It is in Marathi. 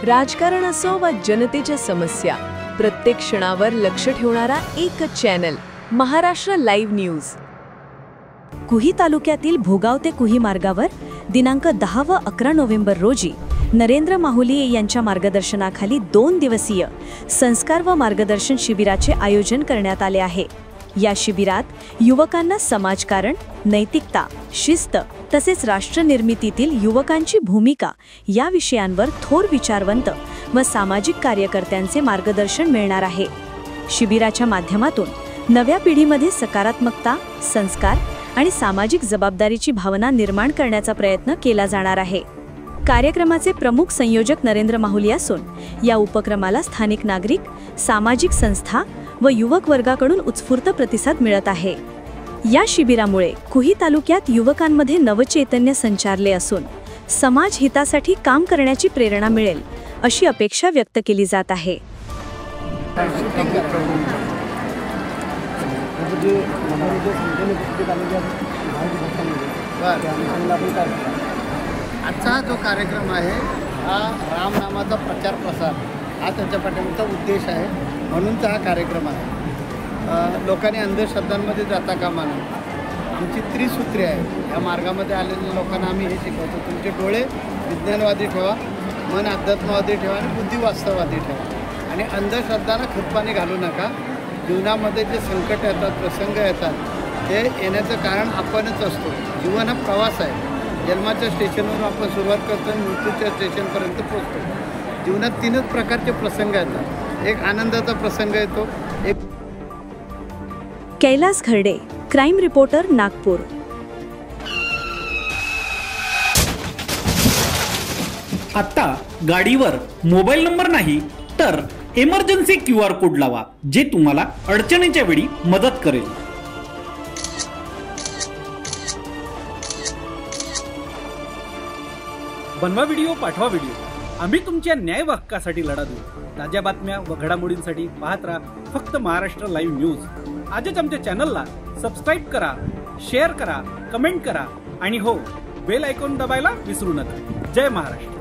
राजकारण असो वा जनतेच्या समस्या, प्रत्येक क्षणावर लक्ष ठेवणारा एकच channel, Maharashtra live news. Kuhi तालुक्यातील भोगाव ते कुही मार्गावर दिनांक 10 व 11 नोव्हेंबर रोजी नरेंद्र माहुली यांच्या मार्गदर्शनाखाली 2 दिवसीय संस्कार व मार्गदर्शन शिबिराचे आयोजन करण्यात आले आहे। या शिबिरात युवकांना समाजकारण, नैतिकता, शिस्त तसेच राष्ट्रनिर्मितीतील युवकांची भूमिका या विषयांवर थोर विचारवंत व सामाजिक कार्यकर्त्यांचे मार्गदर्शन मिळणार आहे। शिबिराच्या माध्यमातून नव्या पिढीमध्ये सकारात्मकता, संस्कार आणि सामाजिक जबाबदारीची भावना निर्माण करण्याचा प्रयत्न केला जाणार आहे। कार्यक्रमाचे प्रमुख संयोजक नरेंद्र माहुली असून या उपक्रमाला स्थानिक नागरिक, सामाजिक संस्था व युवक वर्गाकडून उत्स्फूर्त प्रतिसाद मिळत आहे। या शिबिरामुळे कुही तालुक्यात युवकांमध्ये नवचैतन्य संचारले असून समाज हितासाठी काम करण्याची प्रेरणा मिळेल अशी अपेक्षा व्यक्त केली जात आहे। आजचा जो कार्यक्रम आहे हा रामनामाचा प्रचार प्रसार हा त्याच्या पाठीमागचा उद्देश आहे, म्हणूनचा हा कार्यक्रम आहे। लोकांनी अंधश्रद्धांमध्ये जाता कामा नये। आमची त्रिसूत्री आहे, या मार्गामध्ये आलेल्या लोकांना आम्ही हे शिकवतो, तुमचे डोळे विज्ञानवादी ठेवा, मन अध्यात्मवादी ठेवा आणि बुद्धी वास्तववादी ठेवा आणि अंधश्रद्धांना खतपाणी घालू नका। जीवनामध्ये जे संकट येतात, प्रसंग येतात, ते येण्याचं कारण आपणच असतो। जीवन हा प्रवास आहे। जन्माच्या स्टेशनवरून आपण सुरुवात करतो आणि मृत्यूच्या स्टेशनपर्यंत पोहोचतो। जीवनात 3च प्रकारचे प्रसंग येतात। एक आनंदाचा प्रसंग येतो, एक कैलास खर्डे, क्राइम रिपोर्टर, नागपूर। आता गाडीवर मोबाईल नंबर नाही तर इमर्जन्सी QR कोड लावा, जे तुम्हाला अडचणीच्या वेळी मदत करेल। बनवा व्हिडिओ, पाठवा व्हिडिओ, आम्ही तुमच्या न्याय व हक्कासाठी लढा देऊ। ताज्या बातम्या व घडामोडींसाठी पाहत राहा फक्त महाराष्ट्र लाईव्ह न्यूज। आजच आमच्या चॅनलला सबस्क्राईब करा, शेअर करा, कमेंट करा आणि हो, बेल आयकॉन दाबायला विसरू नका। जय महाराष्ट्र।